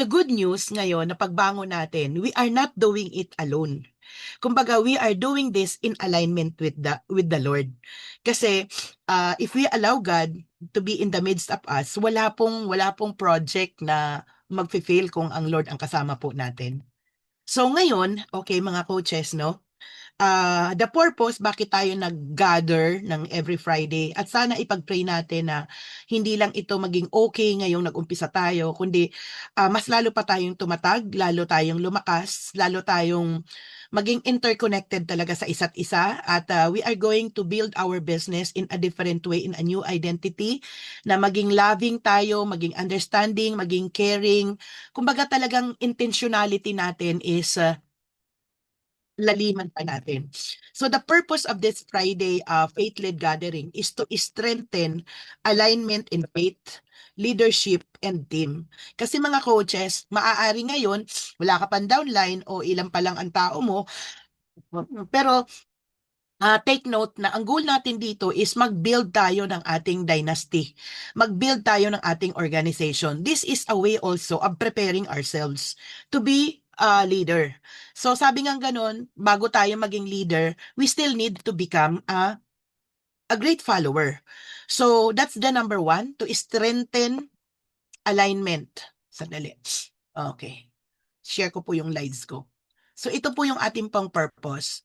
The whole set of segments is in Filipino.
the good news ngayon na pagbangon natin, we are not doing it alone. Kumbaga, we are doing this in alignment with the Lord. Kasi if we allow God to be in the midst of us, wala pong project na magfi-fail kung ang Lord ang kasama po natin. So ngayon, okay mga coaches, no? The purpose bakit tayo nag-gather ng every Friday at sana ipag-pray natin na hindi lang ito maging okay ngayong nag-umpisa tayo, kundi mas lalo pa tayong tumatag, lalo tayong lumakas, lalo tayong maging interconnected talaga sa isa't isa at we are going to build our business in a different way, in a new identity, na maging loving tayo, maging understanding, maging caring. Kumbaga talagang intentionality natin is laliman pa natin. So the purpose of this Friday faith-led gathering is to strengthen alignment in faith, leadership, and team. Kasi mga coaches, maaari ngayon, wala ka pang downline o ilan pa lang ang tao mo, pero take note na ang goal natin dito is mag-build tayo ng ating dynasty. Mag-build tayo ng ating organization. This is a way also of preparing ourselves to be a leader. So sabi nga ganun, bago tayo maging leader, we still need to become a great follower. So that's the number one, to strengthen alignment. Sandali. Okay. Share ko po yung slides ko. So ito po yung ating pang purpose.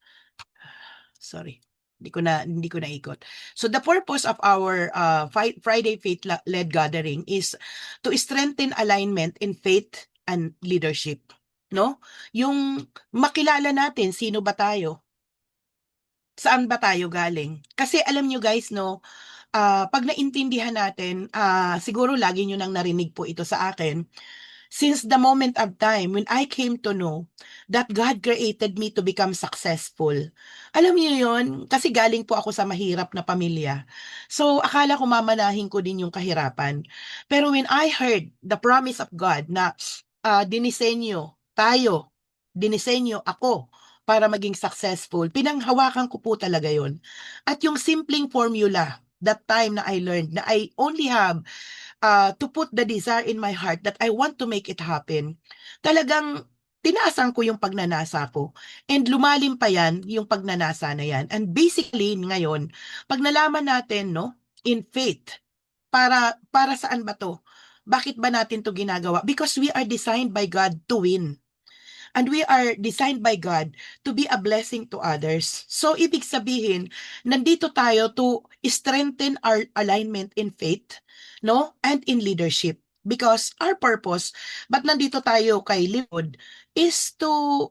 Sorry. Hindi ko naikot. So the purpose of our Friday Faith-led gathering is to strengthen alignment in faith and leadership. No? Yung makilala natin sino ba tayo? Saan ba tayo galing? Kasi alam nyo guys, no, pag naintindihan natin, siguro lagi nyo nang narinig po ito sa akin, since the moment of time when I came to know that God created me to become successful. Alam niyo yon, kasi galing po ako sa mahirap na pamilya. So, akala ko mamanahin ko din yung kahirapan. Pero when I heard the promise of God na dinisenyo tayo, dinisenyo ako para maging successful, pinanghawakan ko po talaga yon. At yung simpleng formula, that time na I learned na I only have to put the desire in my heart that I want to make it happen, talagang tinaasan ko yung pagnanasa ko. And lumalim pa yan, yung pagnanasa na yan. And basically, ngayon, pag nalaman natin, no, in faith, para saan ba to? Bakit ba natin to ginagawa? Because we are designed by God to win. And we are designed by God to be a blessing to others. So, ibig sabihin, nandito tayo to strengthen our alignment in faith, no? And in leadership. Because our purpose, but nandito tayo kay Lord, is to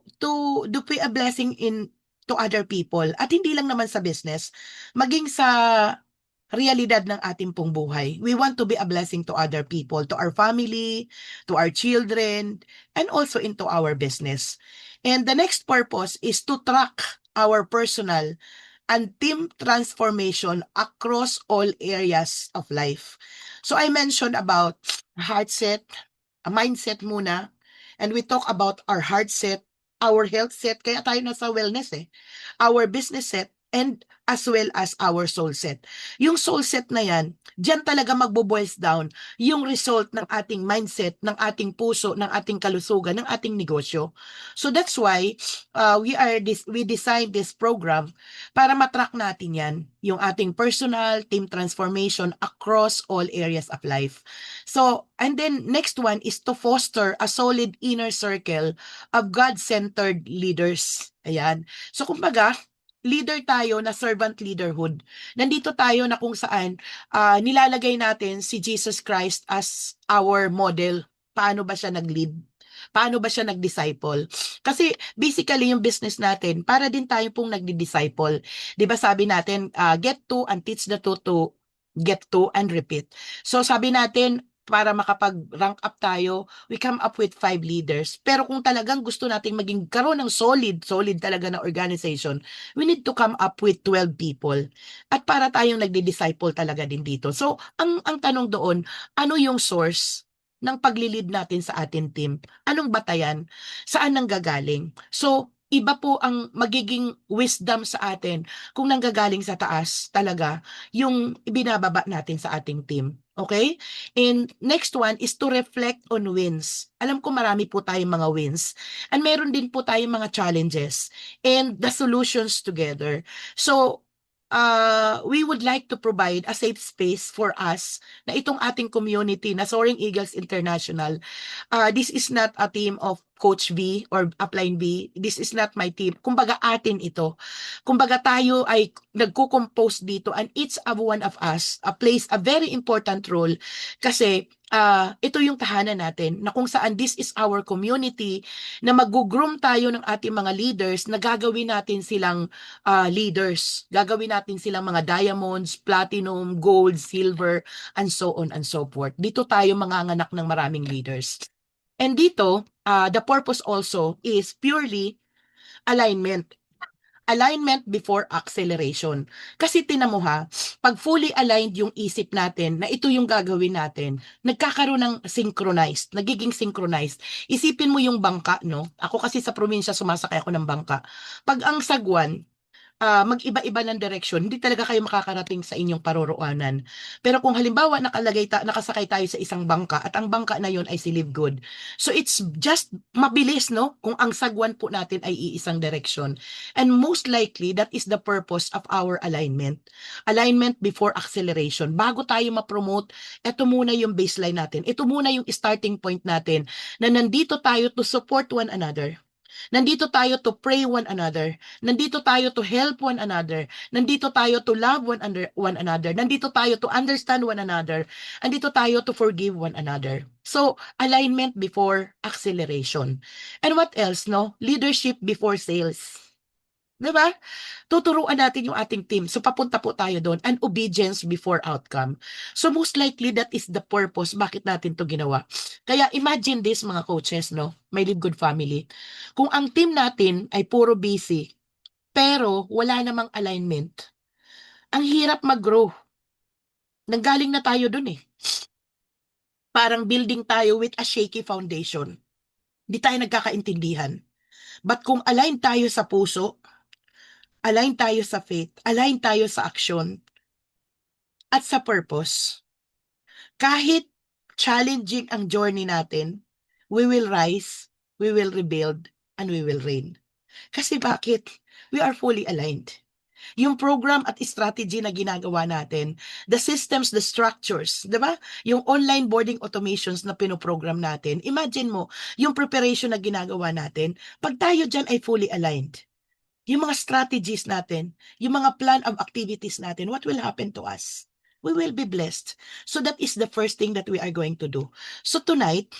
be a blessing to other people. At hindi lang naman sa business, maging sa realidad ng ating pong buhay. We want to be a blessing to other people, to our family, to our children, and also into our business. And the next purpose is to track our personal and team transformation across all areas of life. So I mentioned about heart set, a mindset muna, and we talk about our heart set, our health set, kaya tayo nasa wellness our business set, and as well as our soul set. Yung soul set na yan, dyan talaga magbo-boils down yung result ng ating mindset, ng ating puso, ng ating kalusugan, ng ating negosyo. So that's why we designed this program para matrack natin yan, yung ating personal team transformation across all areas of life. So, and then next one is to foster a solid inner circle of God-centered leaders. Ayan. So, kumbaga, leader tayo na servant leaderhood. Nandito tayo na kung saan nilalagay natin si Jesus Christ as our model. Paano ba siya nag-lead? Paano ba siya nag-disciple? Kasi basically yung business natin, para din tayo pong nagdi-disciple. 'Di ba sabi natin, get to and teach the to get to and repeat. So sabi natin, para makapag-rank up tayo, we come up with 5 leaders. Pero kung talagang gusto nating maging karoon ng solid talaga na organization, we need to come up with 12 people. At para tayong nagdi-disciple talaga din dito. So, ang tanong doon, ano yung source ng paglilid natin sa ating team? Anong batayan? Saan nanggagaling? So, iba po ang magiging wisdom sa atin kung nanggagaling sa taas talaga yung ibinababa natin sa ating team. Okay? And next one is to reflect on wins. Alam ko marami po tayong mga wins. And meron din po tayong mga challenges and the solutions together. So, we would like to provide a safe space for us na itong ating community na Soaring Eagles International. This is not a team of Coach V or Upline V. This is not my team. Kumbaga atin ito. Kumbaga tayo ay nagko-compose dito and each of one of us plays a very important role kasi ito yung tahanan natin na kung saan this is our community na mag-groom tayo ng ating mga leaders na gagawin natin silang leaders. Gagawin natin silang mga diamonds, platinum, gold, silver, and so on and so forth. Dito tayo manganganak ng maraming leaders. And dito, the purpose also is purely alignment. Alignment before acceleration. Kasi tinan mo ha, pag fully aligned yung isip natin na ito yung gagawin natin, nagkakaroon ng synchronized, nagiging synchronized. Isipin mo yung bangka, no? Ako kasi sa probinsya sumasakay ako ng bangka. Pag ang sagwan, mag-iba-iba ng direksyon, hindi talaga kayo makakarating sa inyong paroroonan. Pero kung halimbawa nakasakay tayo sa isang bangka at ang bangka na yon ay si Live Good. So it's just mabilis, no? Kung ang sagwan po natin ay iisang direksyon. And most likely, that is the purpose of our alignment. Alignment before acceleration. Bago tayo ma-promote, ito muna yung baseline natin. Ito muna yung starting point natin na nandito tayo to support one another. Nandito tayo to pray one another. Nandito tayo to help one another. Nandito tayo to love one another. Nandito tayo to understand one another. Nandito tayo to forgive one another. So, alignment before acceleration. And what else, no? Leadership before sales. Diba? Tuturuan natin yung ating team. So, papunta po tayo doon. And obedience before outcome. So, most likely, that is the purpose. Bakit natin to ginawa? Kaya, imagine this, mga coaches, no? My Live Good family. Kung ang team natin ay puro busy, pero wala namang alignment, ang hirap mag-grow. Nanggaling na tayo doon eh. Parang building tayo with a shaky foundation. Di tayo nagkakaintindihan. But kung align tayo sa puso, align tayo sa faith, align tayo sa action, at sa purpose. Kahit challenging ang journey natin, we will rise, we will rebuild, and we will reign. Kasi bakit? We are fully aligned. Yung program at strategy na ginagawa natin, the systems, the structures, di ba? Yung online boarding automations na pinoprogram natin, imagine mo, yung preparation na ginagawa natin, pag tayo dyan ay fully aligned, yung mga strategies natin, yung mga plan of activities natin, what will happen to us? We will be blessed. So that is the first thing that we are going to do. So tonight,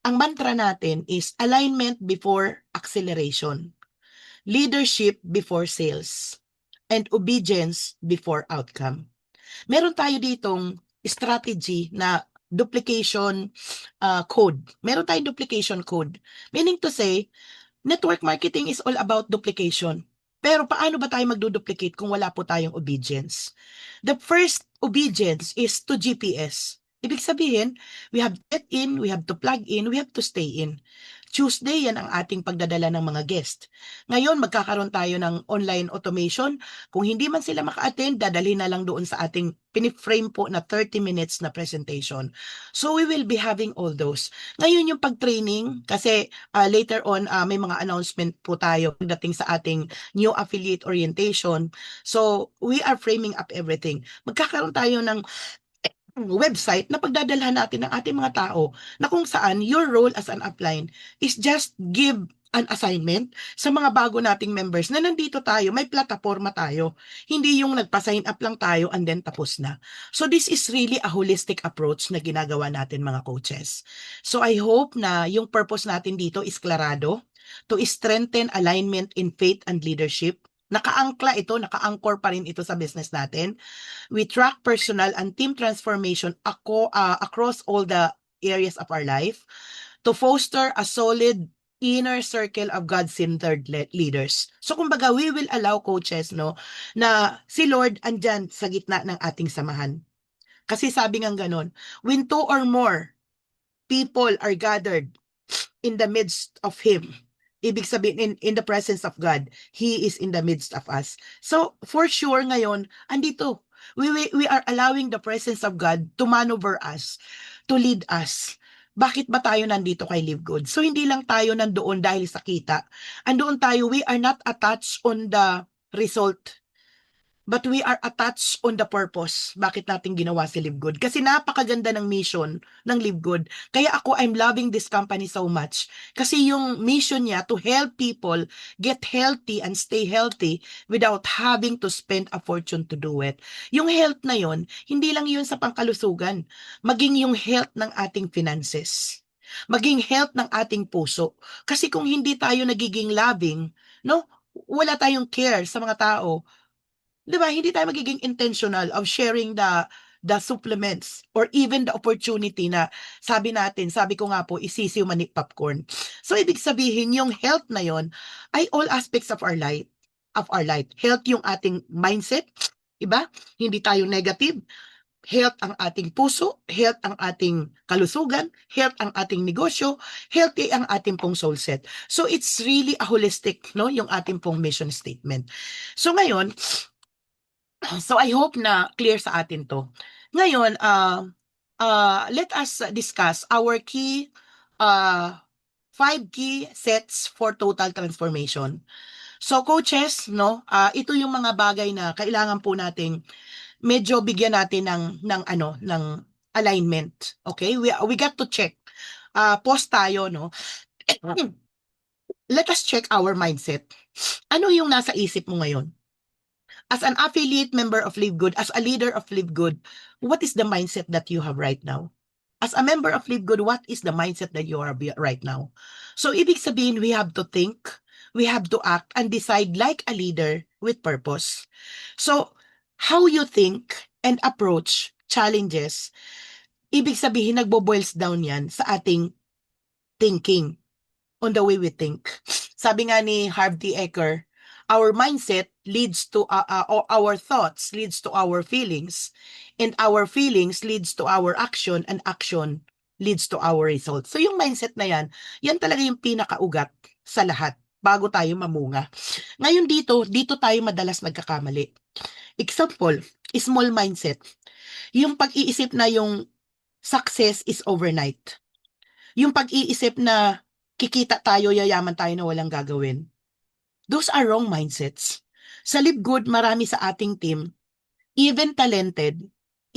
ang mantra natin is alignment before acceleration, leadership before sales, and obedience before outcome. Meron tayo ditong strategy na duplication code. Meron tayong duplication code. Meaning to say, network marketing is all about duplication. Pero paano ba tayo magduduplicate kung wala po tayong obedience? The first obedience is to GPS. Ibig sabihin, we have to get in, we have to plug in, we have to stay in. Tuesday, yan ang ating pagdadala ng mga guest. Ngayon, magkakaroon tayo ng online automation. Kung hindi man sila maka-attend, dadalhin na lang doon sa ating piniframe po na 30 minutes na presentation. So, we will be having all those. Ngayon, yung pag-training, kasi later on, may mga announcement po tayo pagdating sa ating new affiliate orientation. So, we are framing up everything. Magkakaroon tayo ng website na pagdadalhan natin ng ating mga tao na kung saan your role as an upline is just give an assignment sa mga bago nating members na nandito tayo, may plataforma tayo. Hindi yung nagpa-sign up lang tayo and then tapos na. So this is really a holistic approach na ginagawa natin mga coaches. So I hope na yung purpose natin dito is klarado to strengthen alignment in faith and leadership. Nakaangkla ito, naka-anchor pa rin ito sa business natin. We track personal and team transformation across all the areas of our life to foster a solid inner circle of God-centered leaders. So kumbaga, we will allow coaches, no, na si Lord andyan sa gitna ng ating samahan. Kasi sabi nga ganon, when two or more people are gathered in the midst of Him, ibig sabihin, in the presence of God, He is in the midst of us. So, for sure ngayon, andito, We are allowing the presence of God to maneuver us, to lead us. Bakit ba tayo nandito kay Live Good? So hindi lang tayo nandoon dahil sa kita. Andoon tayo, we are not attached on the result. But we are attached on the purpose. Bakit natin ginawa si Live Good? Kasi napakaganda ng mission ng Live Good. Kaya ako, I'm loving this company so much. Kasi yung mission niya to help people get healthy and stay healthy without having to spend a fortune to do it. Yung health na yon, hindi lang yun sa pangkalusugan. Maging yung health ng ating finances. Maging health ng ating puso. Kasi kung hindi tayo nagiging loving, no, wala tayong care sa mga tao, 'di ba, hindi tayo magiging intentional of sharing the supplements or even the opportunity na sabi ko nga po, isisiw manik popcorn. So, ibig sabihin, yung health na yon ay all aspects of our life. Health yung ating mindset, iba? Hindi tayo negative. Health ang ating puso, health ang ating kalusugan, health ang ating negosyo, healthy ang ating pong soul set. So, it's really a holistic, no, yung ating pong mission statement. So, ngayon, so I hope na clear sa atin to. Ngayon, let us discuss our key, 5 key sets for total transformation. So coaches, no, ito yung mga bagay na kailangan po nating medyo bigyan natin ng alignment. Okay? We got to check. Pause tayo, no? Let us check our mindset. Ano yung nasa isip mo ngayon? As an affiliate member of Live Good, as a leader of Live Good, what is the mindset that you have right now? As a member of Live Good, what is the mindset that you are right now? So, ibig sabihin, we have to think, we have to act, and decide like a leader with purpose. So, how you think and approach challenges, ibig sabihin, nagbo-boils down yan sa ating thinking, on the way we think. Sabi nga ni Harv D. Eker, our mindset leads to our thoughts leads to our feelings, and our feelings leads to our action, and action leads to our results. So yung mindset na yan talaga yung pinakaugat sa lahat bago tayo mamunga. Ngayon dito tayo madalas nagkakamali. Example, small mindset. Yung pag-iisip na yung success is overnight. Yung pag-iisip na kikita tayo, yayaman tayo na walang gagawin. Those are wrong mindsets. Sa Live Good, marami sa ating team, even talented,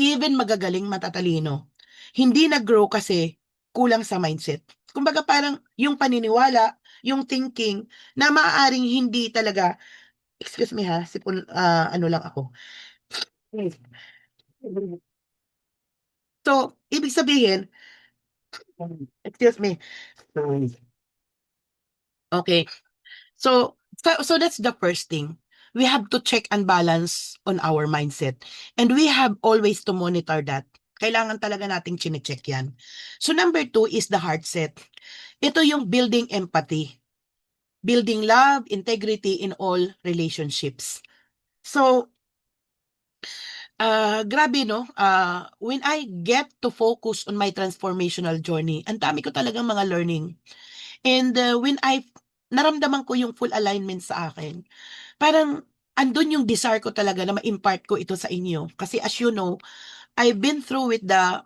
even magagaling, matatalino, hindi nag-grow kasi kulang sa mindset. Kumbaga parang yung paniniwala, yung thinking, na maaaring hindi talaga, excuse me ha, ano lang ako. So, ibig sabihin, excuse me. Okay. So that's the first thing. We have to check and balance on our mindset. And we have always to monitor that. Kailangan talaga nating chine-check yan. So number 2 is the heart set. Ito yung building empathy. Building love, integrity in all relationships. So, grabe no, when I get to focus on my transformational journey, ang dami ko talagang mga learning. And when naramdaman ko yung full alignment sa akin, parang andun yung desire ko talaga na ma-impart ko ito sa inyo. Kasi as you know, I've been through with the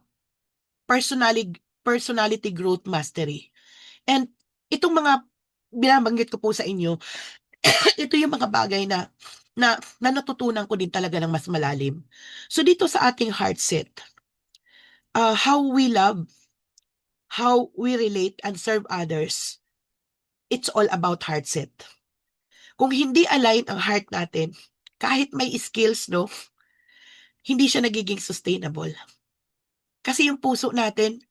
personality growth mastery. And itong mga binabanggit ko po sa inyo, ito yung mga bagay na natutunan ko din talaga ng mas malalim. So dito sa ating heart set, how we love, how we relate and serve others, it's all about heart set. Kung hindi align ang heart natin, kahit may skills, no, hindi siya nagiging sustainable. Kasi yung puso natin,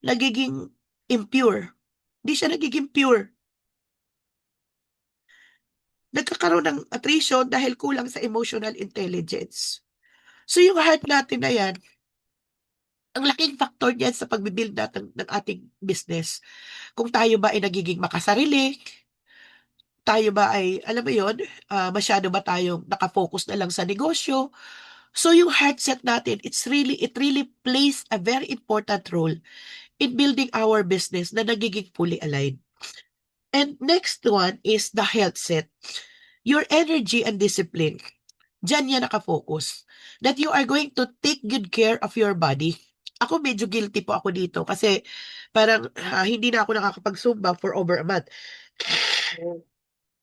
nagiging impure. Hindi siya nagiging pure. Nagkakaroon ng attrition dahil kulang sa emotional intelligence. So yung heart natin na yan, ang laking factor niyan sa pagbibuild natin ng ating business. Kung tayo ba ay nagiging makasarili, tayo ba ay, alam mo yun, masyado ba tayong nakafocus na lang sa negosyo. So yung heart set natin, it really plays a very important role in building our business na nagiging fully aligned. And next one is the health set. Your energy and discipline. Diyan yan nakafocus. That you are going to take good care of your body. Ako medyo guilty po ako dito kasi parang hindi na ako nakakapag-Zumba for over a month.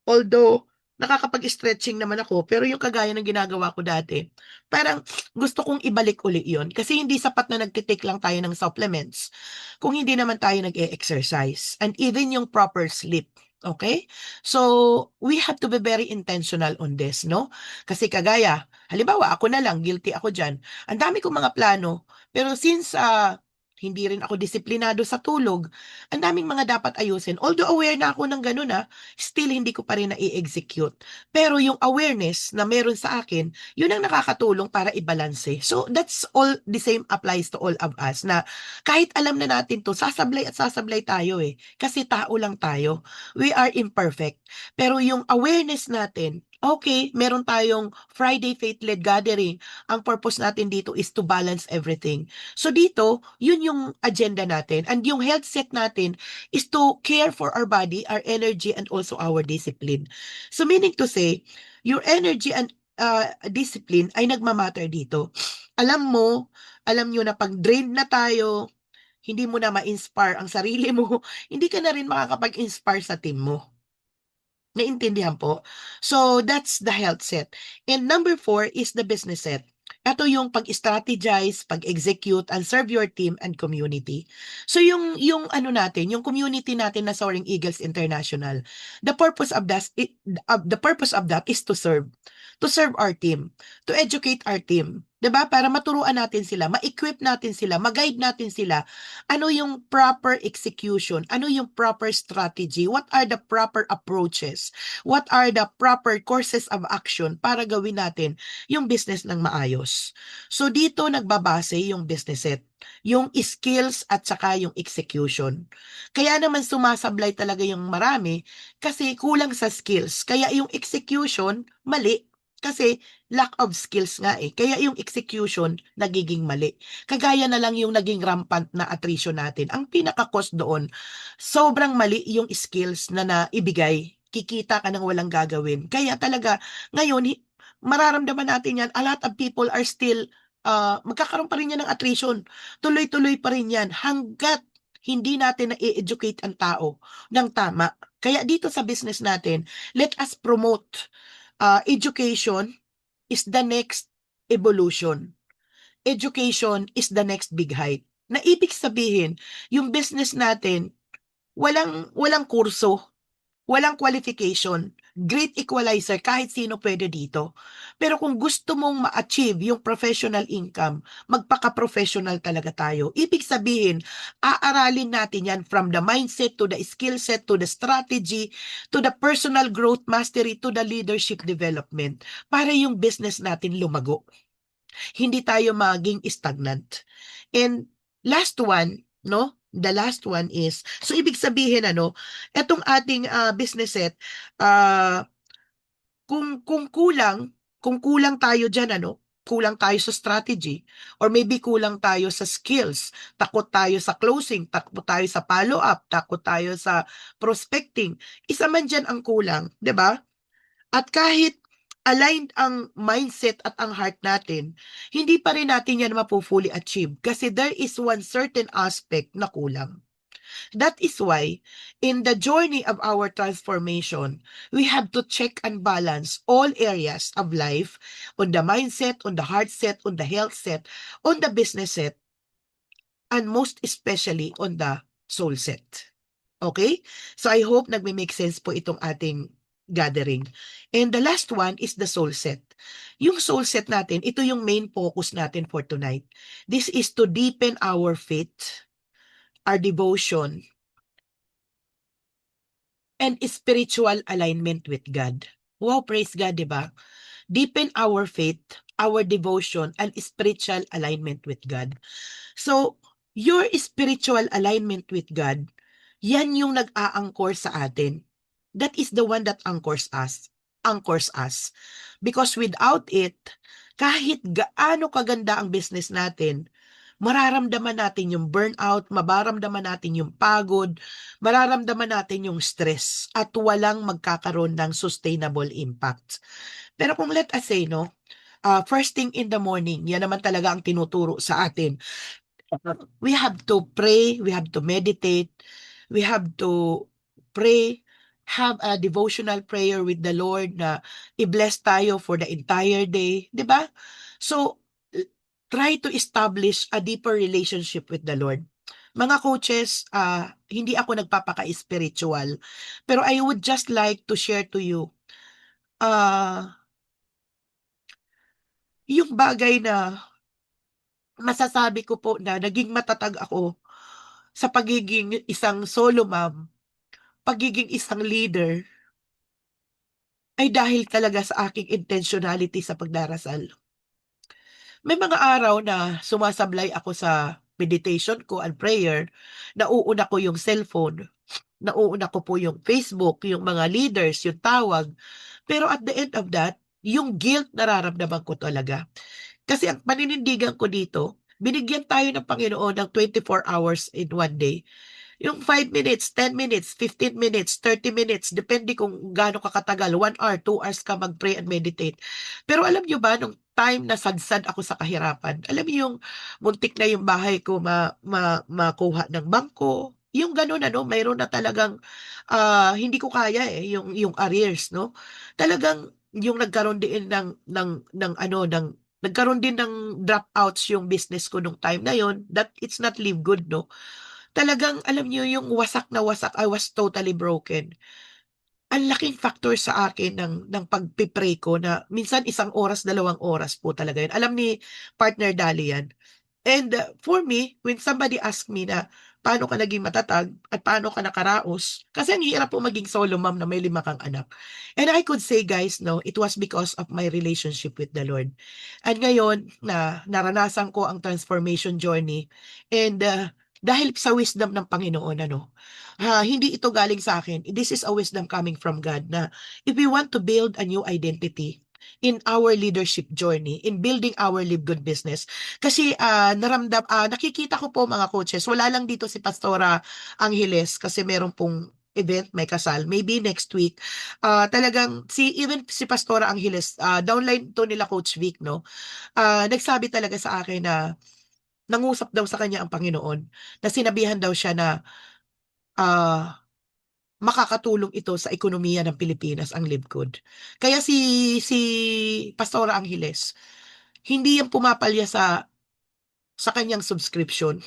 Although, nakakapag-stretching naman ako, pero yung kagaya ng ginagawa ko dati, parang gusto kong ibalik uli yon. Kasi hindi sapat na nagtitake lang tayo ng supplements kung hindi naman tayo nag-e-exercise. And even yung proper sleep. Okay? So, we have to be very intentional on this, no? Kasi kagaya, halimbawa, ako na lang, guilty ako dyan. Ang dami kong mga plano, pero since hindi rin ako disiplinado sa tulog, ang daming mga dapat ayusin. Although aware na ako ng ganun still hindi ko pa rin na-i-execute. Pero yung awareness na meron sa akin, yun ang nakakatulong para i-balanse. So that's all, the same applies to all of us na kahit alam na natin to, sasablay at sasablay tayo Kasi tao lang tayo. We are imperfect. Pero yung awareness natin, okay, meron tayong Friday Faith-Led Gathering. Ang purpose natin dito is to balance everything. So dito, yun yung agenda natin. And yung health set natin is to care for our body, our energy, and also our discipline. So meaning to say, your energy and discipline ay nagmamatter dito. Alam nyo na pag drained na tayo, hindi mo na ma-inspire ang sarili mo, hindi ka na rin makakapag-inspire sa team mo. Naintindihan po? So, that's the health set. And number 4 is the business set. Ito yung pag-strategize, pag-execute, and serve your team and community. So, yung ano natin, yung community natin na Soaring Eagles International, the purpose of that is to serve our team, to educate our team. 'Di ba? Para maturuan natin sila, ma-equip natin sila, ma-guide natin sila. Ano yung proper execution? Ano yung proper strategy? What are the proper approaches? What are the proper courses of action para gawin natin yung business ng maayos? So dito nagbabase yung business set, yung skills at saka yung execution. Kaya naman sumasablay talaga yung marami kasi kulang sa skills. Kaya yung execution mali kasi lack of skills nga Kaya yung execution nagiging mali. Kagaya na lang yung naging rampant na attrition natin. Ang pinaka-cause doon, sobrang mali yung skills na naibigay. Kikita ka ng walang gagawin. Kaya talaga, ngayon, mararamdaman natin yan, a lot of people are still, magkakaroon pa rin yan ng attrition. Tuloy-tuloy pa rin yan hanggat hindi natin na-educate ang tao ng tama. Kaya dito sa business natin, let us promote education is the next evolution. Education is the next big height. Na ibig sabihin, yung business natin, walang kurso, walang qualification, great equalizer, kahit sino pwede dito. Pero kung gusto mong ma-achieve yung professional income, magpaka-professional talaga tayo. Ibig sabihin, aaralin natin yan from the mindset to the skill set to the strategy to the personal growth mastery to the leadership development para yung business natin lumago. Hindi tayo maging stagnant. And last one, no? The last one is, so ibig sabihin etong ating business set, kung kulang tayo diyan kulang tayo sa strategy or maybe kulang tayo sa skills, takot tayo sa closing, takot tayo sa follow-up, takot tayo sa prospecting. Isa man diyan ang kulang, 'di ba? At kahit aligned ang mindset at ang heart natin, hindi pa rin natin yan mapu-fully achieve kasi there is one certain aspect na kulang. That is why, in the journey of our transformation, we have to check and balance all areas of life on the mindset, on the heart set, on the health set, on the business set, and most especially on the soul set. Okay? So I hope nagme-make sense po itong ating gathering. And the last one is the soul set. Yung soul set natin, ito yung main focus natin for tonight. This is to deepen our faith, our devotion, and spiritual alignment with God. Wow, praise God, di ba? Deepen our faith, our devotion, and spiritual alignment with God. So, your spiritual alignment with God, yan yung nag-aangkor sa atin. That is the one that anchors us. Anchors us. Because without it, kahit gaano kaganda ang business natin, mararamdaman natin yung burnout, mararamdaman natin yung pagod, mararamdaman natin yung stress at walang magkakaroon ng sustainable impact. Pero kung let us say, no, first thing in the morning, yan naman talaga ang tinuturo sa atin. We have to pray, we have to meditate, we have to pray, have a devotional prayer with the Lord na i-bless tayo for the entire day, di ba? So, try to establish a deeper relationship with the Lord. Mga coaches, hindi ako nagpapaka-spiritual, pero I would just like to share to you yung bagay na masasabi ko po na naging matatag ako sa pagiging isang solo mom, pagiging isang leader, ay dahil talaga sa aking intentionality sa pagdarasal. May mga araw na sumasablay ako sa meditation ko and prayer, nauuna ko yung cellphone, nauuna ko po yung Facebook, yung mga leaders, yung tawag. Pero at the end of that, yung guilt nararamdaman ko talaga. Kasi ang paninindigan ko dito, binigyan tayo ng Panginoon ng 24 hours in one day. Yung 5 minutes, 10 minutes, 15 minutes, 30 minutes, depende kung gaano ka katagal, 1 hour, 2 hours ka mag-pray and meditate. Pero alam nyo ba, nung time na sadsad ako sa kahirapan, alam niyo yung muntik na yung bahay ko makuha ng bangko, yung gano'n ano, mayroon na talagang hindi ko kaya yung arrears, no? Talagang yung nagkaroon din ng ano, nagkaroon din ng dropouts yung business ko nung time na yon, that it's not live good, no? Talagang alam niyo yung wasak na wasak, I was totally broken. Ang laking factor sa akin ng pagpi-pray ko na minsan 1 oras, 2 oras po talaga yun. Alam ni partner Dali yan. And for me, when somebody ask me na paano ka naging matatag at paano ka nakaraos, kasi ang hirap po maging solo mom na may 5 kang anak. And I could say, guys, no, it was because of my relationship with the Lord. And ngayon na naranasan ko ang transformation journey and dahil sa wisdom ng Panginoon, ano, hindi ito galing sa akin. This is a wisdom coming from God na if we want to build a new identity in our leadership journey, in building our Live Good business, kasi nakikita ko po mga coaches, wala lang dito si Pastora Angeles kasi meron pong event, may kasal, maybe next week. Talagang even si Pastora Angeles, downline to nila Coach Vic, no? Nagsabi talaga sa akin na nangusap daw sa kanya ang Panginoon, na sinabihan daw siya na ah, makakatulong ito sa ekonomiya ng Pilipinas ang Live Good. Kaya si Pastora Angeles, hindi yan pumapalya sa kanyang subscription.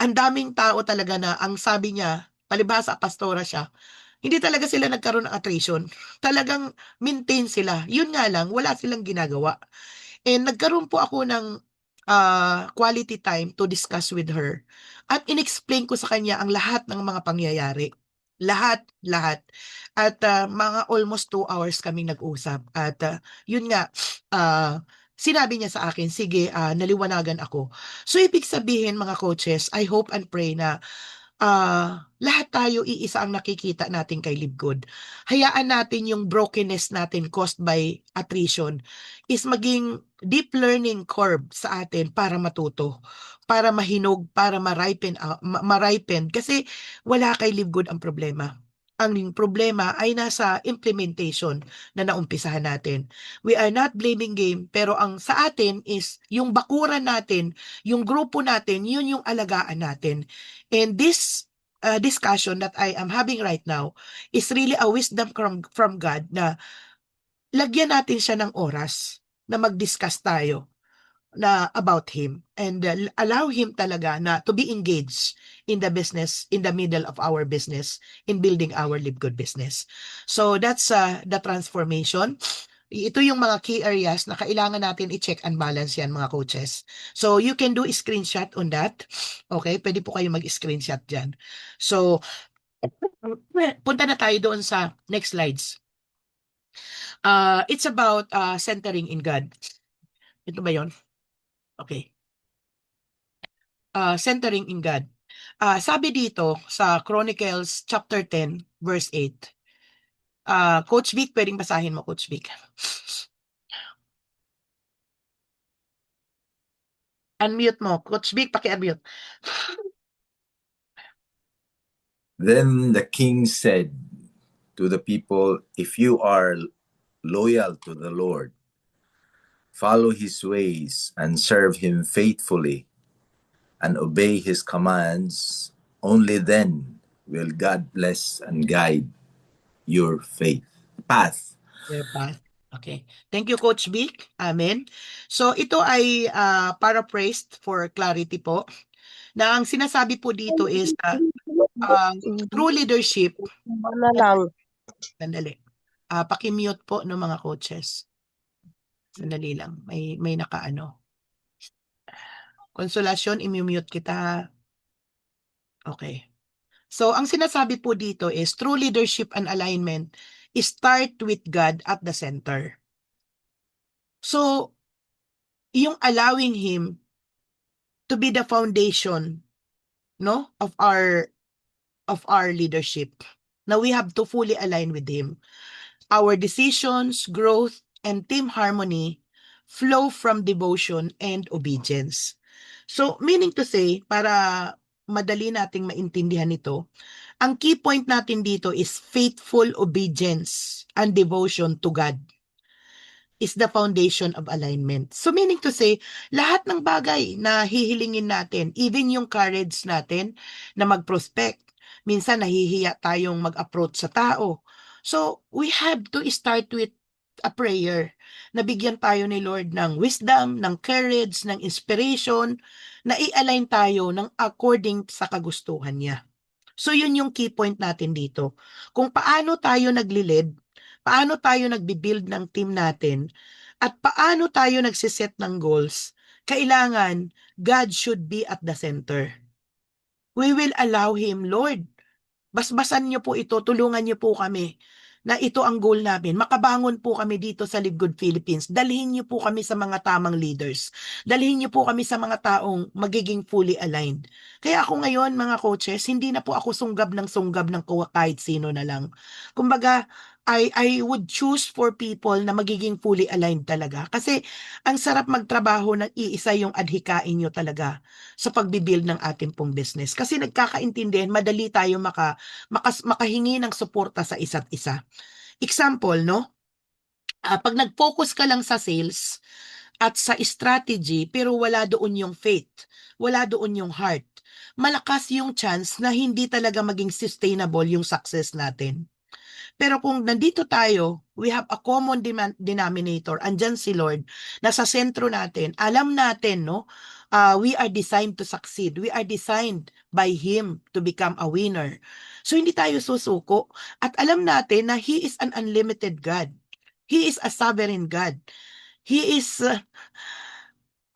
Ang daming tao talaga na ang sabi niya, palibhasa pastora siya, hindi talaga sila nagkaroon ng attrition. Talagang maintain sila. Yun nga lang, wala silang ginagawa. And nagkaroon po ako ng quality time to discuss with her. At inexplain ko sa kanya ang lahat ng mga pangyayari. Lahat, lahat. At mga almost 2 hours kaming nag-usap. At yun nga, sinabi niya sa akin, sige, naliwanagan ako. So, ibig sabihin mga coaches, I hope and pray na lahat tayo iisa ang nakikita natin kay Live Good. Hayaan natin yung brokenness natin caused by attrition is maging deep learning curve sa atin para matuto, para mahinog, para ma-ripen. Kasi wala kay Live Good ang problema. Ang problema ay nasa implementation na naumpisahan natin. We are not blaming game, pero ang sa atin is yung bakuran natin, yung grupo natin, yun yung alagaan natin. And this discussion that I am having right now is really a wisdom from God na lagyan natin siya ng oras na mag-discuss tayo na about him and allow him talaga na to be engaged in the business, in the middle of our business, in building our Live Good business. So that's the transformation. Ito yung mga key areas na kailangan natin i-check and balance yan mga coaches. So you can do a screenshot on that. Okay, pwede po kayo mag-screenshot dyan. So punta na tayo doon sa next slides. It's about centering in God. Ito ba yon? Okay. Centering in God. Sabi dito sa Chronicles chapter 10 verse 8. Coach Vic, pwedeng basahin mo, Coach Vic. Unmute mo. Coach Vic, paki-unmute. Then the king said to the people, if you are loyal to the Lord, follow his ways and serve him faithfully and obey his commands, only then will God bless and guide your path. Your path. Okay. Thank you, Coach Vic. Amen. So, ito ay paraphrased for clarity po. Na ang sinasabi po dito is true leadership. Na lang. Sandali. Paki-mute po ng mga coaches. Sandali lang. May nakaano. Konsolasyon, i-mute kita. Okay. So, ang sinasabi po dito is true leadership and alignment is start with God at the center. So, yung allowing Him to be the foundation, no, of our leadership. Now, we have to fully align with Him. Our decisions, growth, and team harmony flow from devotion and obedience. So, meaning to say, para madali nating maintindihan ito, ang key point natin dito is faithful obedience and devotion to God is the foundation of alignment. So meaning to say, lahat ng bagay na hihilingin natin, even yung courage natin na mag-prospect, minsan nahihiya tayong mag-approach sa tao. So we have to start with a prayer na bigyan tayo ni Lord ng wisdom, ng courage, ng inspiration, na i-align tayo ng according sa kagustuhan niya. So yun yung key point natin dito. Kung paano tayo nagli-lead, paano tayo nagbi-build ng team natin, at paano tayo nagsiset ng goals, kailangan God should be at the center. We will allow Him, Lord, basbasan niyo po ito, tulungan niyo po kami na ito ang goal namin. Makabangon po kami dito sa Live Good Philippines. Dalhin niyo po kami sa mga tamang leaders. Dalhin niyo po kami sa mga taong magiging fully aligned. Kaya ako ngayon, mga coaches, hindi na po ako sunggab ng kahit sino na lang. Kumbaga, I would choose for people na magiging fully aligned talaga. Kasi ang sarap magtrabaho ng iisa yung adhikain nyo talaga sa pagbibuild ng ating pong business. Kasi nagkakaintindihan, madali tayo makahingi ng suporta sa isa't isa. Example, no? Pag nag-focus ka lang sa sales at sa strategy pero wala doon yung faith, wala doon yung heart, malakas yung chance na hindi talaga maging sustainable yung success natin. Pero kung nandito tayo, we have a common denominator, andyan si Lord, nasa sentro natin, alam natin, no? We are designed to succeed. We are designed by Him to become a winner. So hindi tayo susuko. At alam natin na He is an unlimited God. He is a sovereign God. He is a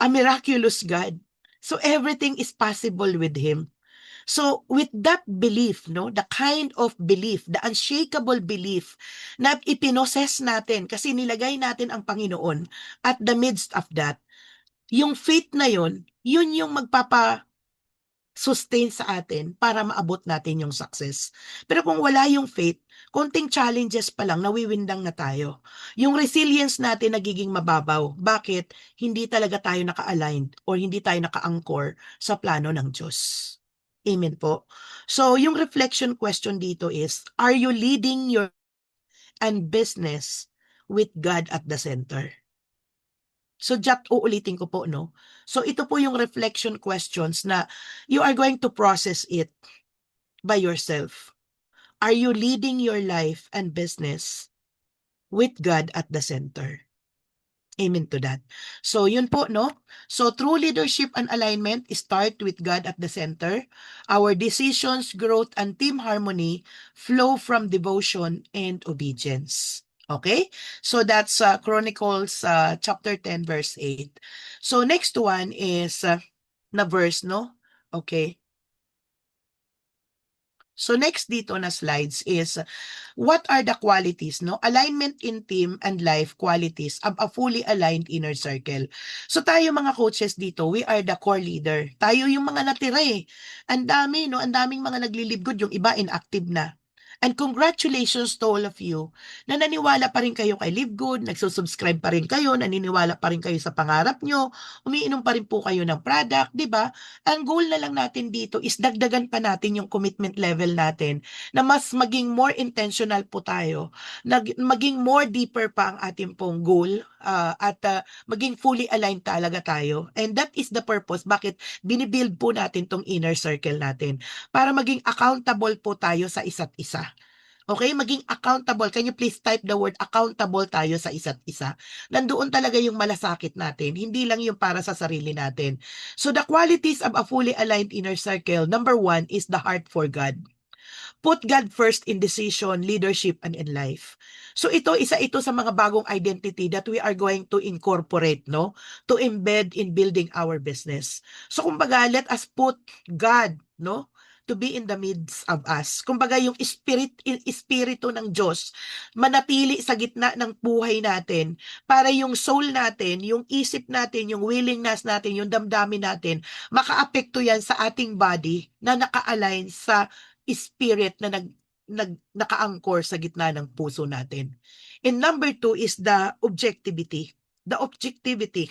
miraculous God. So everything is possible with Him. So with that belief, no, the kind of belief, the unshakable belief na ipinoses natin kasi nilagay natin ang Panginoon at the midst of that, yung faith na yun yung sustain sa atin para maabot natin yung success. Pero kung wala yung faith, konting challenges pa lang, nawiwindang na tayo. Yung resilience natin nagiging mababaw. Bakit? Hindi talaga tayo naka-aligned or hindi tayo naka-anchor sa plano ng Diyos. Amen po. So, yung reflection question dito is, are you leading your and business with God at the center? So, uulitin ko po, no? So, ito po yung reflection questions na you are going to process it by yourself. Are you leading your life and business with God at the center? Amen to that. So, yun po, no? So, true leadership and alignment start with God at the center. Our decisions, growth, and team harmony flow from devotion and obedience. Okay? So, that's Chronicles chapter 10, verse 8. So, next one is na verse, no? Okay. So next dito na slides is what are the qualities, no? Alignment in team and life qualities of a fully aligned inner circle. So tayo mga coaches dito, we are the core leader. Tayo yung mga natira eh. Ang dami, no? Ang daming mga naglilibgod, yung iba inactive na. And congratulations to all of you na naniwala pa rin kayo kay Live Good, nagsusubscribe pa rin kayo, naniniwala pa rin kayo sa pangarap nyo, umiinom pa rin po kayo ng product, di ba? Ang goal na lang natin dito is dagdagan pa natin yung commitment level natin na mas maging more intentional po tayo, maging more deeper pa ang ating pong goal at maging fully aligned talaga tayo. And that is the purpose bakit binibuild po natin tong inner circle natin para maging accountable po tayo sa isa't isa. Okay, maging accountable. Can you please type the word accountable tayo sa isa't isa? Nandoon talaga yung malasakit natin, hindi lang yung para sa sarili natin. So the qualities of a fully aligned inner circle, number 1 is the heart for God. Put God first in decision, leadership, and in life. So isa ito sa mga bagong identity that we are going to incorporate, no? To embed in building our business. So kumbaga, let us put God, no? To be in the midst of us. Kumbaga yung espiritu ng Diyos manatili sa gitna ng buhay natin para yung soul natin, yung isip natin, yung willingness natin, yung damdamin natin, makaapekto yan sa ating body na naka-align sa spirit na naka-anchor sa gitna ng puso natin. And number 2 is the objectivity. The objectivity.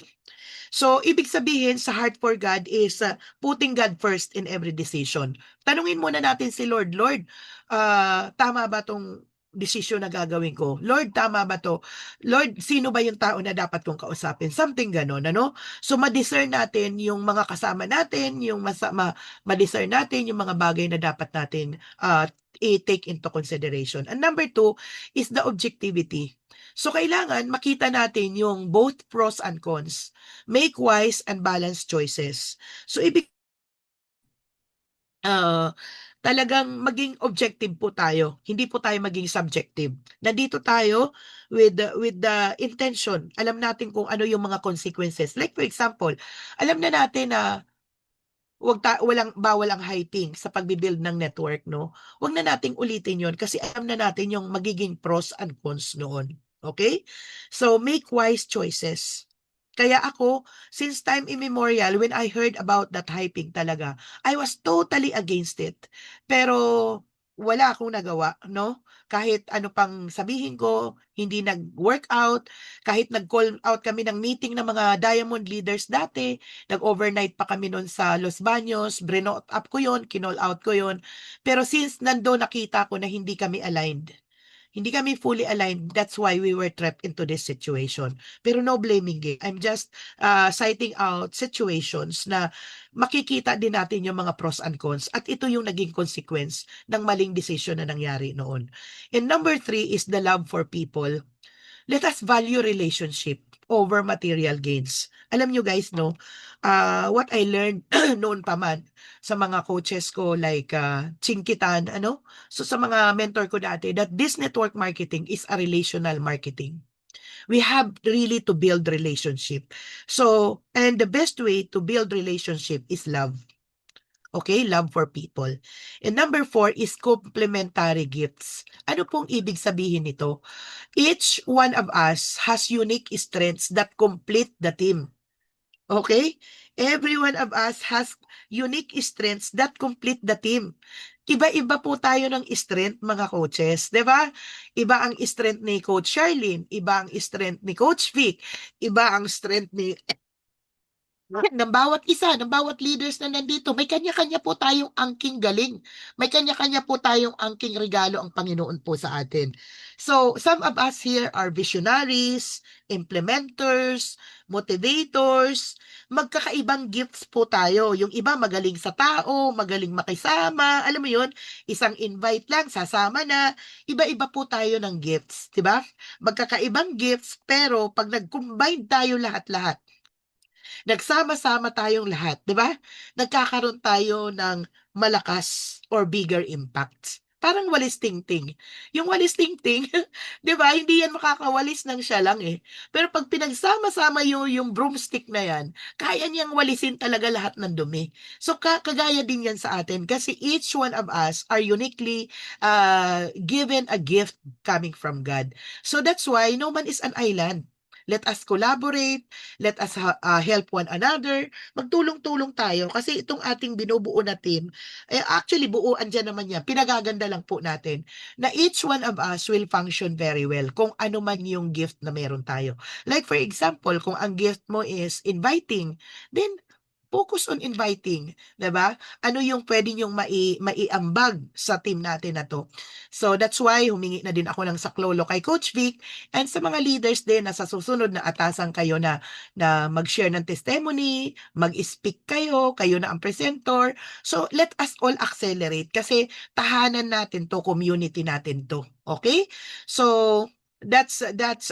So, ibig sabihin sa heart for God is putting God first in every decision. Tanungin muna natin si Lord, Lord, tama ba tong desisyon na gagawin ko? Lord, tama ba to? Lord, sino ba yung tao na dapat kong kausapin? Something ganon, ano? So, ma-discern natin yung mga kasama natin, yung ma-discern natin yung mga bagay na dapat natin i-take into consideration. And number 2 is the objectivity. So, kailangan makita natin yung both pros and cons. Make wise and balanced choices. So, talagang maging objective po tayo. Hindi po tayo maging subjective. Nandito tayo with the intention. Alam natin kung ano yung mga consequences. Like for example, alam na natin na bawal ang hyping sa pagbi-build ng network, no? Huwag na nating ulitin 'yon kasi alam na natin yung magiging pros and cons noon. Okay? So make wise choices. Kaya ako, since time immemorial, when I heard about that hyping talaga, I was totally against it. Pero wala akong nagawa, no? Kahit ano pang sabihin ko, hindi nag-workout, kahit nag-call out kami ng meeting ng mga diamond leaders dati, nag-overnight pa kami noon sa Los Baños, brinout up ko yon, kinall out ko yon. Pero since nandoon nakita ko na hindi kami aligned, hindi kami fully aligned. That's why we were trapped into this situation. Pero no blaming game. I'm just citing out situations na makikita din natin yung mga pros and cons. At ito yung naging consequence ng maling decision na nangyari noon. And number 3 is the love for people. Let us value relationship over material gains. Alam nyo guys, no, what I learned noon pa man sa mga coaches ko like Chinkitan, ano, so sa mga mentor ko dati, that this network marketing is a relational marketing. We have really to build relationship. So, and the best way to build relationship is love. Okay, love for people. And number 4 is complementary gifts. Ano pong ibig sabihin nito? Each one of us has unique strengths that complete the team. Okay? Every one of us has unique strengths that complete the team. Iba-iba po tayo ng strength, mga coaches. 'Di ba? Iba ang strength ni Coach Charlene, iba ang strength ni Coach Vic, iba ang strength ni ng bawat isa, ng bawat leaders na nandito, may kanya-kanya po tayong angking galing. May kanya-kanya po tayong angking regalo ang Panginoon po sa atin. So, some of us here are visionaries, implementers, motivators, magkakaibang gifts po tayo. Yung iba magaling sa tao, magaling makisama, alam mo yun, isang invite lang, sasama na, iba-iba po tayo ng gifts, di ba? Magkakaibang gifts, pero pag nag-combine tayo lahat-lahat, nagsama-sama tayong lahat, 'di ba? Nagkakaroon tayo ng malakas or bigger impact. Parang walis tingting. Yung walis tingting, 'di ba? Hindi yan makakawalis ng siya lang eh. Pero pag pinagsama-sama yung broomstick na yan, kaya niyang walisin talaga lahat ng dumi. So kagaya din yan sa atin kasi each one of us are uniquely given a gift coming from God. So that's why no man is an island. Let us collaborate, let us help one another, magtulong-tulong tayo kasi itong ating binubuo na team, actually buuan dyan naman yan, pinagaganda lang po natin na each one of us will function very well kung ano man yung gift na meron tayo. Like for example, kung ang gift mo is inviting, then focus on inviting, 'di ba? Ano yung pwede yung maiambag sa team natin na to. So that's why humingi na din ako ng saklolo kay Coach Vic and sa mga leaders din na sa susunod na atasan kayo na mag-share ng testimony, mag-speak kayo, kayo na ang presenter. So let us all accelerate kasi tahanan natin to, community natin to. Okay? So that's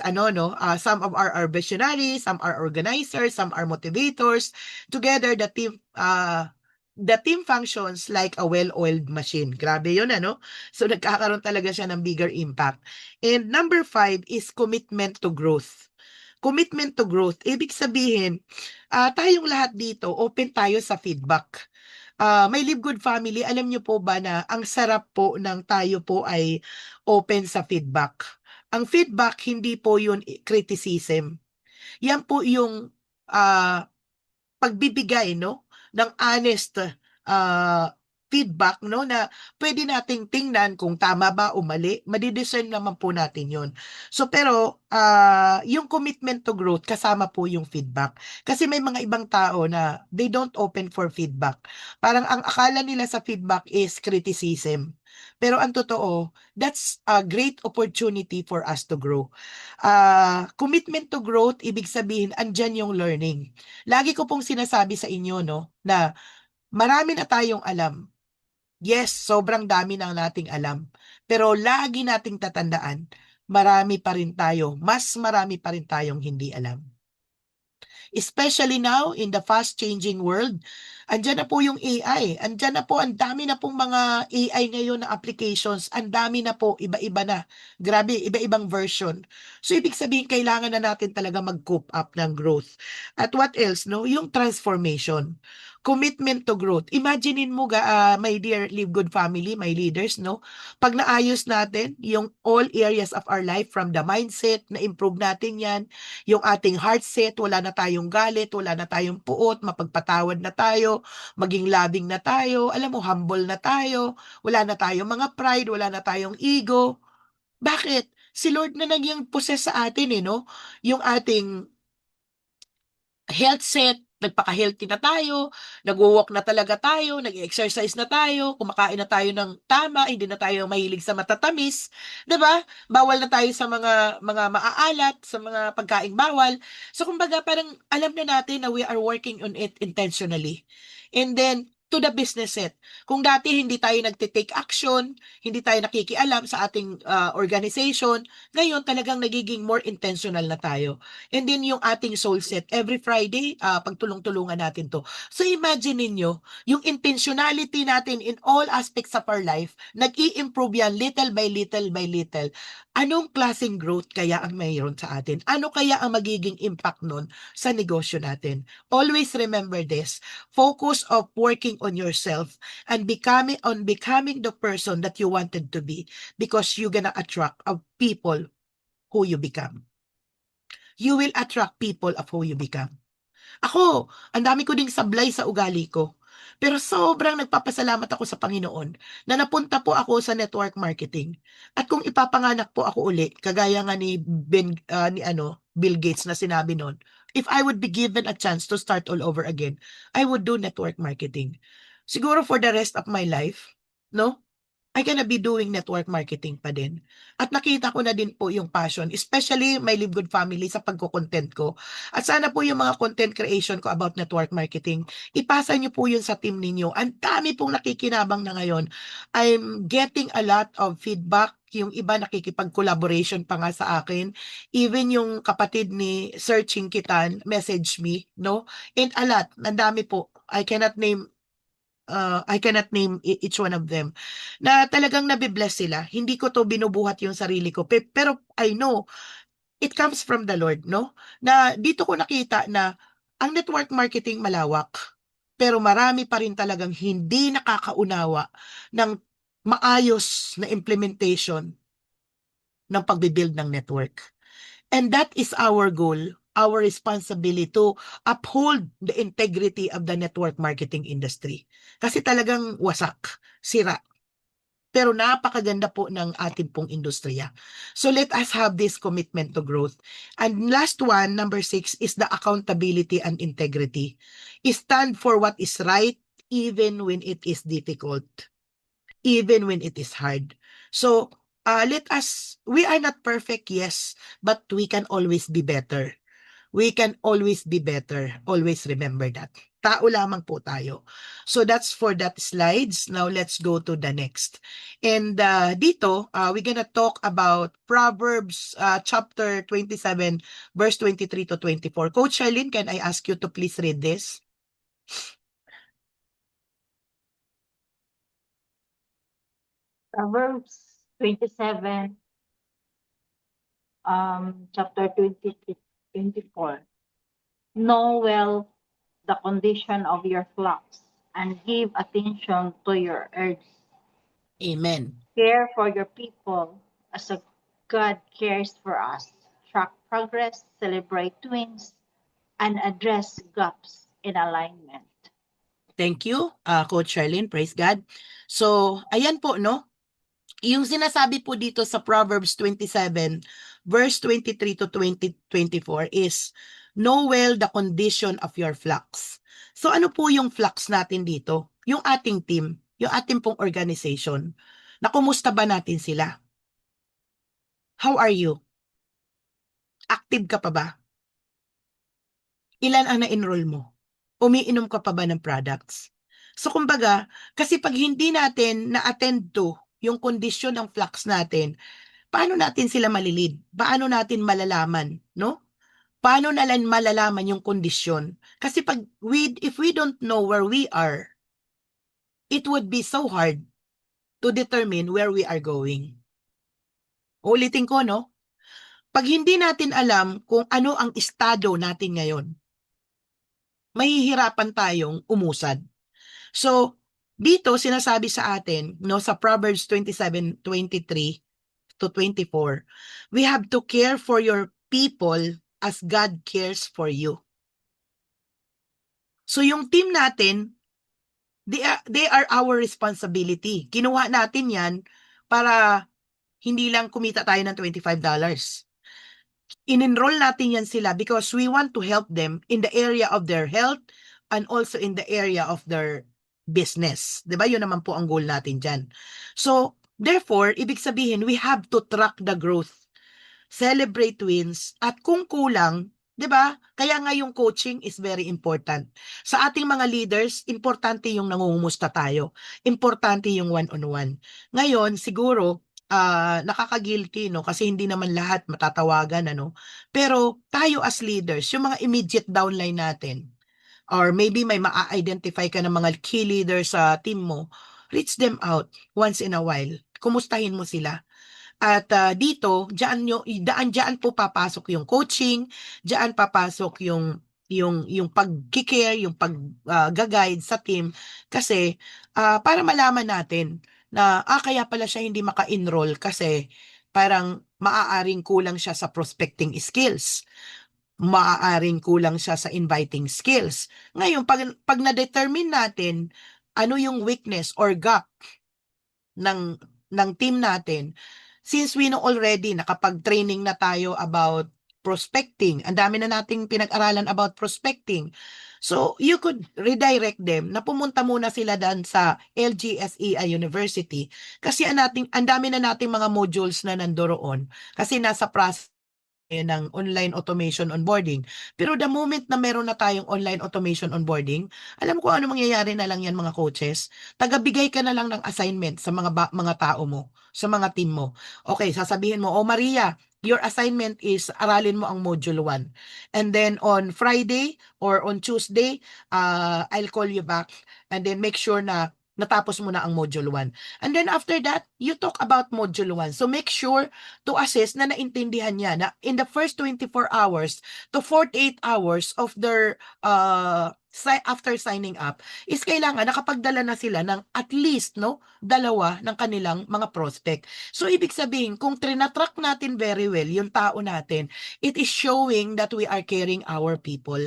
ano no, some of our visionaries, some are organizers, some are motivators. Together the team functions like a well-oiled machine. Grabe yun, ano? So, nagkakaroon talaga siya ng bigger impact. And number 5 is commitment to growth. Commitment to growth. Ibig sabihin, tayong lahat dito, open tayo sa feedback. May Live Good Family, alam niyo po ba na ang sarap po ng tayo po ay open sa feedback. Ang feedback, hindi po yun criticism. Yan po yung ah, pagbibigay no ng honest feedback no na pwede nating tingnan kung tama ba o mali, madidiscern naman po natin yon. So pero yung commitment to growth kasama po yung feedback. Kasi may mga ibang tao na they don't open for feedback. Parang ang akala nila sa feedback is criticism. Pero ang totoo, that's a great opportunity for us to grow. Commitment to growth, ibig sabihin, andyan yung learning. Lagi ko pong sinasabi sa inyo, no, na marami na tayong alam. Yes, sobrang dami na nating alam. Pero lagi nating tatandaan, marami pa rin tayo, mas marami pa rin tayong hindi alam. Especially now in the fast-changing world, andyan na po yung AI. Andyan na po, ang dami na pong mga AI ngayon na applications. Ang dami na po, iba-iba na. Grabe, iba-ibang version. So, ibig sabihin, kailangan na natin talaga mag-cope up ng growth. At what else, no? Yung transformation. Commitment to growth. Imaginein mo, my dear Live Good family, my leaders, no? Pag naayos natin yung all areas of our life, from the mindset, na-improve natin yan, yung ating heart set, wala na tayong galit, wala na tayong puot, mapagpatawad na tayo, maging loving na tayo, alam mo, humble na tayo, wala na tayong mga pride, wala na tayong ego. Bakit? Si Lord na naging possess sa atin no? Yung ating health set, nagpaka-healthy na tayo, nagwo-walk na talaga tayo, nag-exercise na tayo, kumakain na tayo ng tama, hindi na tayo mahilig sa matatamis, 'di ba? Bawal na tayo sa mga maaalat, sa mga pagkaing bawal. So kumbaga parang alam na natin na we are working on it intentionally. And then to the business set. Kung dati hindi tayo nagte-take action, hindi tayo nakikialam sa ating organization, ngayon talagang nagiging more intentional na tayo. And then yung ating soul set, every Friday, pagtulong-tulungan natin to. So imagine ninyo, yung intentionality natin in all aspects of our life, nag-i-improve yan little by little by little. Anong klaseng growth kaya ang mayroon sa atin? Ano kaya ang magiging impact nun sa negosyo natin? Always remember this. Focus of working on yourself and becoming the person that you wanted to be, because you're gonna attract of people who you become. You will attract people of who you become. Ako, ang dami ko ding sablay sa ugali ko. Pero sobrang nagpapasalamat ako sa Panginoon na napunta po ako sa network marketing. At kung ipapanganak po ako uli, kagaya nga ni Bill Gates na sinabi noon, if I would be given a chance to start all over again, I would do network marketing. Siguro for the rest of my life, no? I gonna be doing network marketing pa din. At nakita ko na din po yung passion, especially my Live Good family sa pagko-content ko. At sana po yung mga content creation ko about network marketing, ipasa niyo po yun sa team ninyo. Ang dami pong nakikinabang na ngayon. I'm getting a lot of feedback. Yung iba nakikipag-collaboration pa nga sa akin. Even yung kapatid ni Sir Chinkitan, message me, no? And a lot, ang dami po. I cannot name each one of them, na talagang nabibless sila. Hindi ko to binubuhat yung sarili ko. Pero I know, it comes from the Lord, no? Na dito ko nakita na ang network marketing malawak, pero marami pa rin talagang hindi nakakaunawa ng maayos na implementation ng pagbibuild ng network. And that is our goal, our responsibility to uphold the integrity of the network marketing industry. Kasi talagang wasak, sira. Pero napakaganda po ng ating pong industriya. So let us have this commitment to growth. And last one, number 6, is the accountability and integrity. Stand for what is right even when it is difficult, even when it is hard. So we are not perfect, yes, but we can always be better. We can always be better. Always remember that. Tao lamang po tayo. So that's for that slides. Now let's go to the next. And dito, we're gonna talk about Proverbs chapter 27, verse 23 to 24. Coach Charlene, can I ask you to please read this? Proverbs 27, chapter 24. Know well the condition of your flocks and give attention to your herds. Amen. Care for your people as a God cares for us. Track progress, celebrate wins, and address gaps in alignment. Thank you, Coach Charlene. Praise God. So, ayan po, no? Yung sinasabi po dito sa Proverbs 27, verse 23 to 24 is, know well the condition of your flocks. So ano po yung flocks natin dito? Yung ating team, yung ating pong organization. Na kumusta ba natin sila? How are you? Active ka pa ba? Ilan ang na-enroll mo? Umiinom ka pa ba ng products? So kumbaga, kasi pag hindi natin na-attend to yung kondisyon ng flocks natin, paano natin sila malilid? Paano natin malalaman, no? Paano nalan malalaman yung kondisyon? Kasi if we don't know where we are, it would be so hard to determine where we are going. Ulitin ko, no? Pag hindi natin alam kung ano ang estado natin ngayon, mahihirapan tayong umusad. So, dito sinasabi sa atin, no, sa Proverbs 27:23 to 24, we have to care for your people as God cares for you. So yung team natin, they are our responsibility. Kinuha natin yan para hindi lang kumita tayo ng $25. In-enroll natin yan sila because we want to help them in the area of their health and also in the area of their business. 'Di ba? Yun naman po ang goal natin dyan. So, therefore, ibig sabihin, we have to track the growth, celebrate wins, at kung kulang, 'di ba? Kaya nga yung coaching is very important. Sa ating mga leaders, importante yung nangungumusta tayo. Importante yung one-on-one. Ngayon, siguro, nakaka-guilty, no? Kasi hindi naman lahat matatawagan, ano? Pero tayo as leaders, yung mga immediate downline natin, or maybe may ma-identify ka ng mga key leaders sa team mo, reach them out once in a while. Kumustahin mo sila. At dito, diyan po papasok yung coaching, diyan papasok yung pag-care, yung pag-guide sa team kasi para malaman natin na kaya pala siya hindi maka-enroll kasi parang maaaring kulang siya sa prospecting skills. Maaaring kulang siya sa inviting skills. Ngayon, pag na-determine natin ano yung weakness or gap ng team natin, since we know already, nakapag-training na tayo about prospecting, ang dami na nating pinag-aralan about prospecting. So, you could redirect them na pumunta muna sila dan sa LGSEI University kasi ang dami na nating mga modules na nandoroon kasi nasa process ng online automation onboarding. Pero the moment na meron na tayong online automation onboarding, alam ko ano mangyayari na lang yan mga coaches. Tagabigay ka na lang ng assignment sa mga tao mo, sa mga team mo. Okay, sasabihin mo, "Oh Maria, your assignment is aralin mo ang module 1. And then on Friday or on Tuesday, I'll call you back and then make sure na natapos mo na ang Module 1. And then after that, you talk about Module 1. So make sure to assess na naintindihan niya na in the first 24 hours to 48 hours of their after signing up is kailangan nakapagdala na sila ng at least dalawa ng kanilang mga prospect. So ibig sabihin, kung trinatrack natin very well yung tao natin, it is showing that we are caring our people.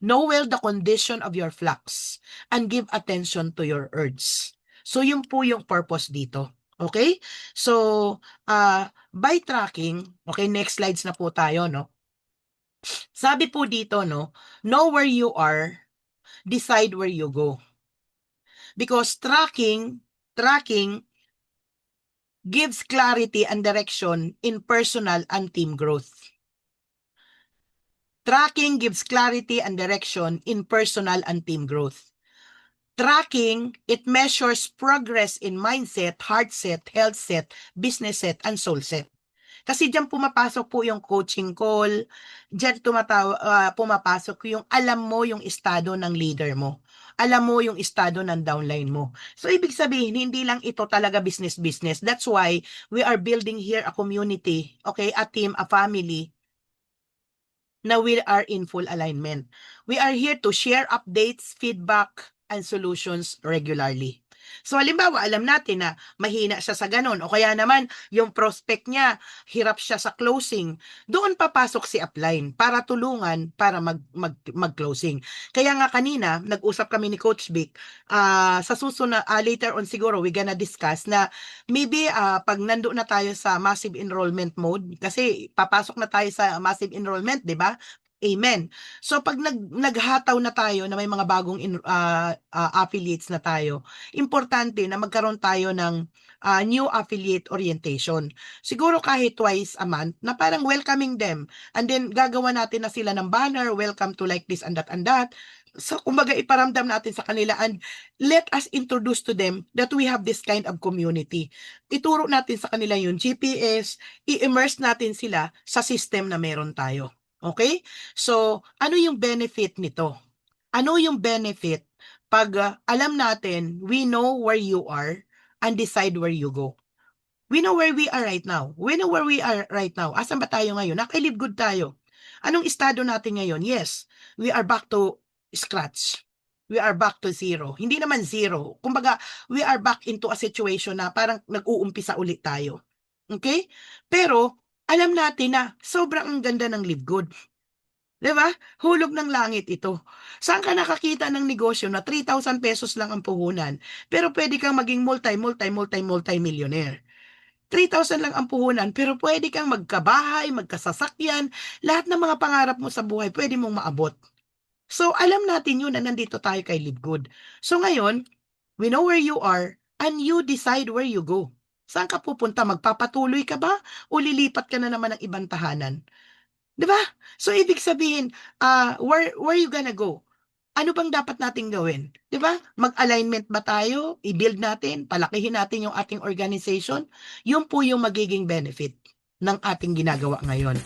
Know well the condition of your flocks and give attention to your herds. So yun po yung purpose dito. Okay? So, by tracking, okay, next slides na po tayo, Sabi po dito, know where you are, decide where you go. Because tracking gives clarity and direction in personal and team growth. Tracking gives clarity and direction in personal and team growth. Tracking, it measures progress in mindset, heart set, health set, business set, and soul set. Kasi diyan pumapasok po yung coaching call, diyan pumapasok yung alam mo yung estado ng leader mo. Alam mo yung estado ng downline mo. So, ibig sabihin, hindi lang ito talaga business. That's why we are building here a community, okay, a team, a family, na we are in full alignment. We are here to share updates, feedback, and solutions regularly. So halimbawa, alam natin na mahina siya sa ganun o kaya naman yung prospect niya, hirap siya sa closing. Doon papasok si upline para tulungan para mag-closing. Kaya nga kanina, nag-usap kami ni Coach Vic, sa susunod, later on siguro, we gonna discuss na maybe pag nando na tayo sa massive enrollment mode, kasi papasok na tayo sa massive enrollment, di ba? Amen. So pag naghataw na tayo na may mga bagong affiliates na tayo, importante na magkaroon tayo ng new affiliate orientation. Siguro kahit twice a month na parang welcoming them. And then gagawa natin na sila ng banner, welcome to like this and that and that. So kumbaga iparamdam natin sa kanila and let us introduce to them that we have this kind of community. Ituro natin sa kanila yung GPS, i-immerse natin sila sa system na meron tayo. Okay? So, ano yung benefit nito? Ano yung benefit pag alam natin, we know where you are and decide where you go? We know where we are right now. Asan ba tayo ngayon? Naka-live good tayo. Anong estado natin ngayon? Yes, we are back to scratch. We are back to zero. Hindi naman zero. Kumbaga, we are back into a situation na parang nag-uumpisa ulit tayo. Okay? Pero, alam natin na sobrang ang ganda ng live good. Diba? Hulog ng langit ito. Saan ka nakakita ng negosyo na 3,000 pesos lang ang puhunan, pero pwede kang maging multi-millionaire? 3,000 lang ang puhunan, pero pwede kang magkabahay, magkasasakyan, lahat ng mga pangarap mo sa buhay, pwede mong maabot. So, alam natin yun na nandito tayo kay Live Good. So, ngayon, we know where you are and you decide where you go. Saan ka pupunta? Magpapatuloy ka ba? O lilipat ka na naman ng ibang tahanan? Diba? So, ibig sabihin, where you gonna go? Ano bang dapat nating gawin? Diba? Mag-alignment ba tayo? I-build natin? Palakihin natin yung ating organization? Yun po yung magiging benefit ng ating ginagawa ngayon.